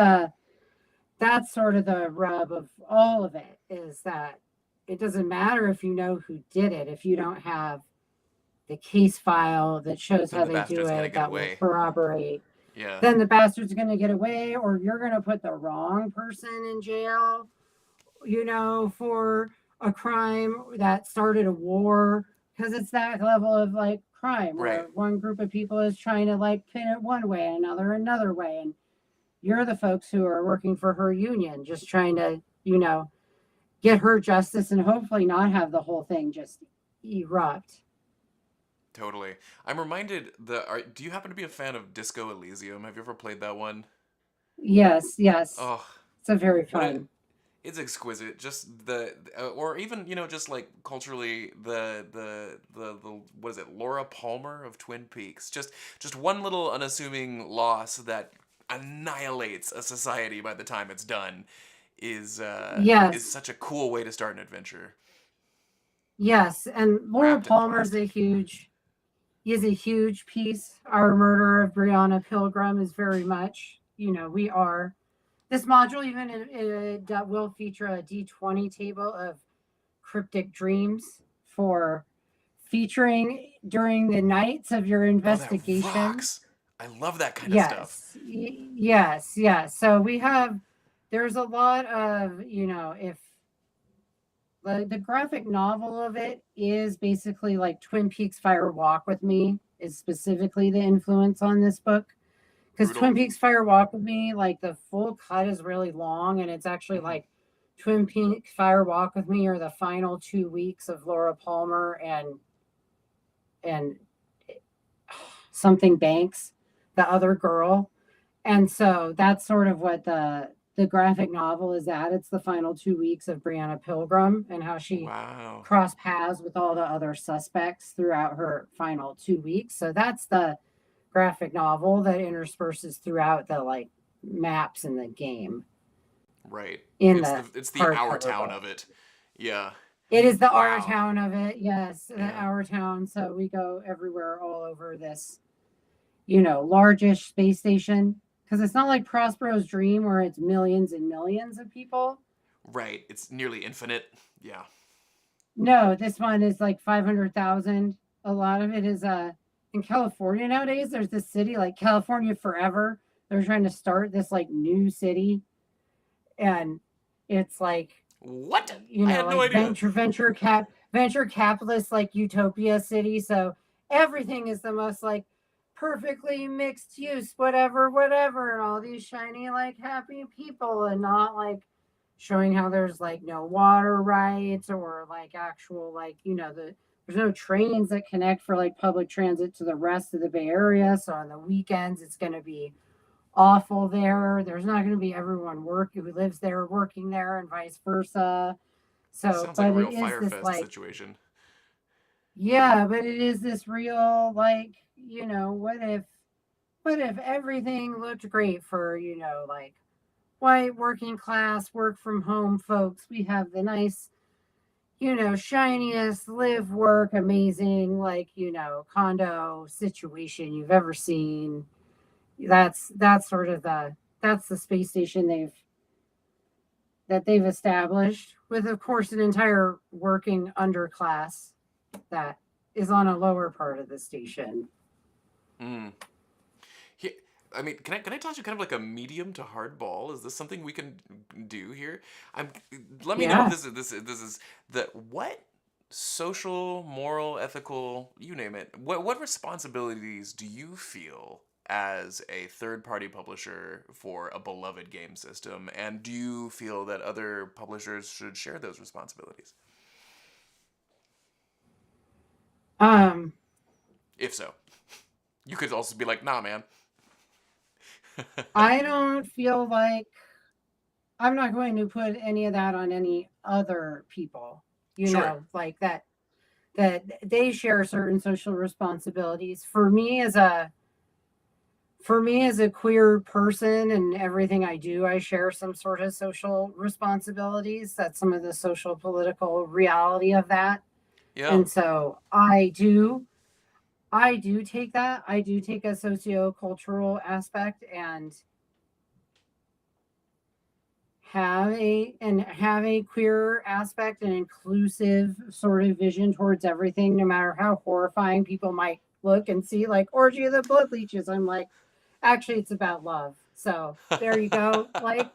sort of the rub of all of it, is that it doesn't matter if you know who did it if you don't have the case file that shows Then how the they do bastard's gonna it get that will away. corroborate. Yeah. Then the bastard's going to get away, or you're going to put the wrong person in jail, for a crime that started a war, because it's that level of like crime Right. where one group of people is trying to like pin it one way, another way, and you're the folks who are working for her union just trying to get her justice and hopefully not have the whole thing just erupt. Totally. I'm reminded do you happen to be a fan of Disco Elysium? Have you ever played that one? Yes, yes, Oh, it's a very what a fun. it's exquisite. Just or even, just like culturally, the what is it, Laura Palmer of Twin Peaks. Just one little unassuming loss that annihilates a society by the time it's done is Yes, such a cool way to start an adventure, yes, and Laura wrapped in Palmer's a plastic. huge is a huge piece. Our murder of Brianna Pilgrim is very much, we are. This module even will feature a D20 table of cryptic dreams for featuring during the nights of your Oh, that investigation. rocks. I love that kind of stuff. Yes, yes, yes. So there's a lot of, if the graphic novel of it is basically like Twin Peaks Fire Walk with Me, is specifically the influence on this book. Because Brutal. Twin Peaks Fire Walk with Me, like the full cut is really long, and it's actually Hmm. like Twin Peaks Fire Walk with Me are the final 2 weeks of Laura Palmer and something Banks, the other girl. And so that's sort of what the graphic novel is at. It's the final 2 weeks of Brianna Pilgrim and how she Wow. crossed paths with all the other suspects throughout her final 2 weeks. So that's the graphic novel that intersperses throughout the like maps in the game Right. in It's the the our hardcover town book. of it. Yeah. It is the our Wow. town of it, yes, the Yeah. our town. So we go everywhere all over this, largish space station. Because it's not like Prospero's Dream where it's millions and millions of people. Right. It's nearly infinite. Yeah. No, this one is like 500,000. A lot of it is in California nowadays. There's this city like California Forever. They're trying to start this like new city, and it's like, What? I had no like idea. venture capitalist like utopia city. So everything is the most like perfectly mixed use, whatever, and all these shiny like happy people, and not like showing how there's like no water rights or like actual like there's no trains that connect for like public transit to the rest of the Bay Area. So on the weekends it's going to be awful there. There's not going to be everyone who lives there working there and vice versa. So, Sounds like a but it real is Fire this Fest like, situation. yeah, but it is this real like, what if everything looked great for, like white working class work from home folks? We have the nice, shiniest live work amazing like, condo situation you've ever seen. That's sort of that's the space station they've established, with of course an entire working underclass that is on a lower part of the station. Mm. He, I mean, can I toss you kind of like a medium to hard ball? Is this something we can do here? I'm. Let me know if Yeah. this is the what social, moral, ethical, you name it. What responsibilities do you feel as a third party publisher for a beloved game system, and do you feel that other publishers should share those responsibilities? Um, If so, you could also be like, nah, man. I don't feel like I'm not going to put any of that on any other people, Sure. like that they share certain social responsibilities. For me as a queer person and everything I do, I share some sort of social responsibilities. That's some of the social political reality of that. Yeah. And so I do take that. I do take a socio-cultural aspect and have a queer aspect and inclusive sort of vision towards everything, no matter how horrifying people might look and see, like Orgy of the Bloodleaches. I'm like, actually it's about love. So there you go. Like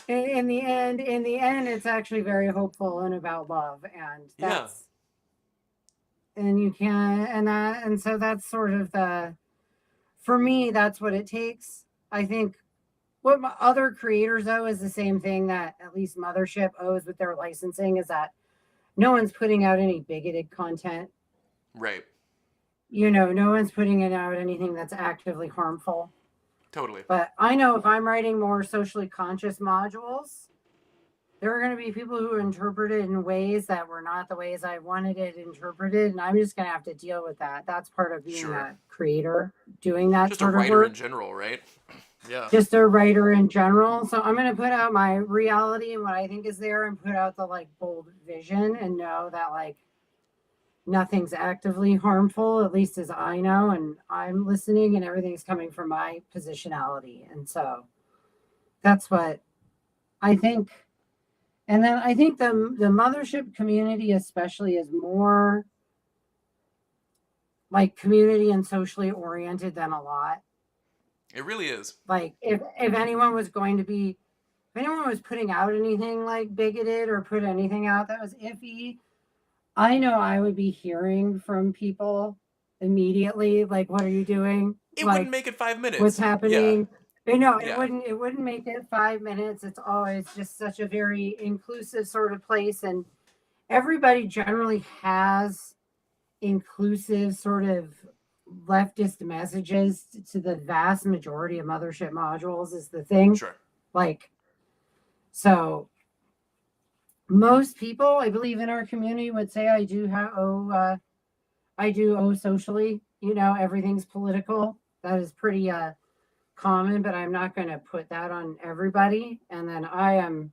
in the end it's actually very hopeful and about love, and Yeah. you can and so that's sort of for me that's what it takes. I think what my other creators owe is the same thing that at least Mothership owes with their licensing, is that no one's putting out any bigoted content. Right. No one's putting it out anything that's actively harmful. Totally. But I know if I'm writing more socially conscious modules, there are going to be people who interpret it in ways that were not the ways I wanted it interpreted. And I'm just going to have to deal with that. That's part of being Sure. a creator, doing that Just a sort of writer in work. general, right? Yeah. Just a writer in general. So I'm going to put out my reality and what I think is there, and put out the like bold vision, and know that like nothing's actively harmful, at least as I know, and I'm listening, and everything's coming from my positionality. And so that's what I think. And then I think the mothership community especially is more like community and socially oriented than a lot. It really is. Like if anyone was going to be if anyone was putting out anything like bigoted or put anything out that was iffy, I know I would be hearing from people immediately, like, what are you doing? It wouldn't Like, make it five what's minutes. Yeah. happening? You know, Yeah. it wouldn't make it 5 minutes. It's always just such a very inclusive sort of place. And everybody generally has inclusive sort of leftist messages to the vast majority of mothership modules is the thing. Sure. Like, so most people, I believe, in our community would say I do owe socially. You know, everything's political. That is pretty common, but I'm not going to put that on everybody. And then I am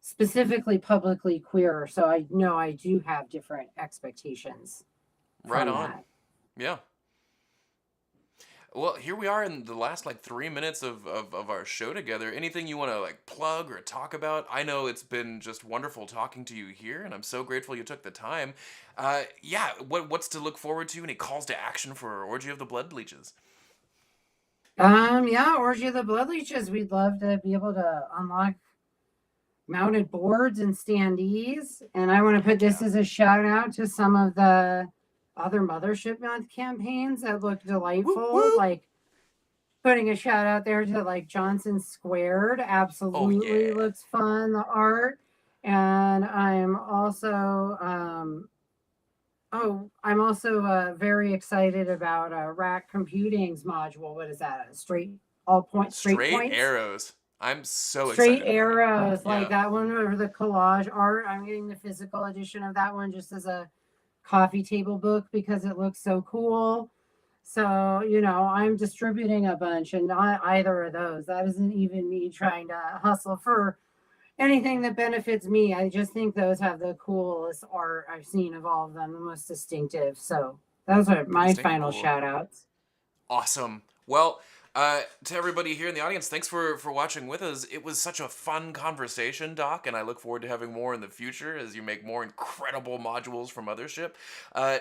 specifically publicly queer, so I know I do have different expectations Right from on. that. Yeah. Well, here we are in the last like 3 minutes of our show together. Anything you want to like plug or talk about? I know it's been just wonderful talking to you here, and I'm so grateful you took the time. Yeah, what's to look forward to? Any calls to action for Orgy of the Bloodleaches? Yeah, Orgy of the Bloodleaches. We'd love to be able to unlock mounted boards and standees. And I want to put Heck this yeah. as a shout out to some of the other Mothership Month campaigns that look Whoop delightful. whoop. Like putting a shout out there to like Johnson Squared. Oh Absolutely yeah. looks fun, the art. And I'm also very excited about Rack Computing's module. What is that? A straight Straight points? arrows. I'm so Straight excited about it. arrows, like Yeah. that one, or the collage art. I'm getting the physical edition of that one just as a coffee table book because it looks so cool. So, you know, I'm distributing a bunch and not either of those. That isn't even me trying to hustle for anything that benefits me. I just think those have the coolest art I've seen of all of them, the most distinctive. So, those are Pretty my stinking final cool. shout outs. Awesome. Well, to everybody here in the audience, thanks for watching with us. It was such a fun conversation, Doc, and I look forward to having more in the future as you make more incredible modules from Mothership.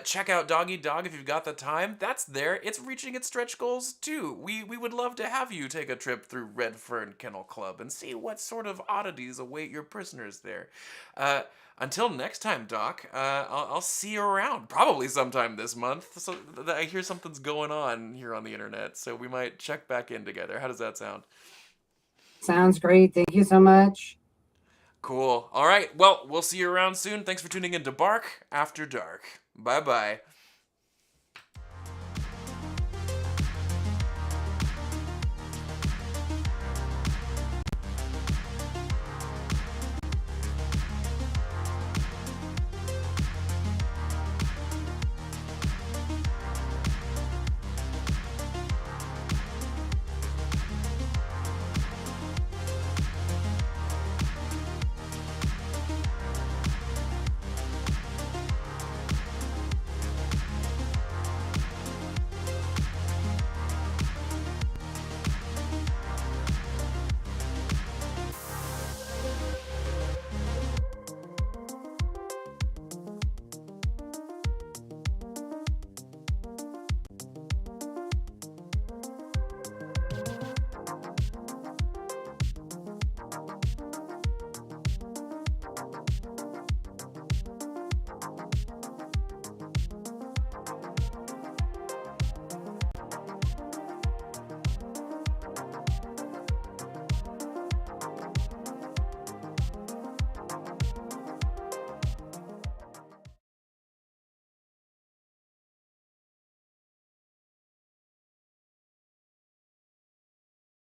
Check out Doggy Dog if you've got the time. That's there. It's reaching its stretch goals too. We would love to have you take a trip through Red Fern Kennel Club and see what sort of oddities await your prisoners there. Uh, until next time, Doc, I'll see you around. Probably sometime this month. So I hear something's going on here on the internet, so we might check back in together. How does that sound? Sounds great. Thank you so much. Cool. All right. Well, we'll see you around soon. Thanks for tuning in to Bark After Dark. Bye bye.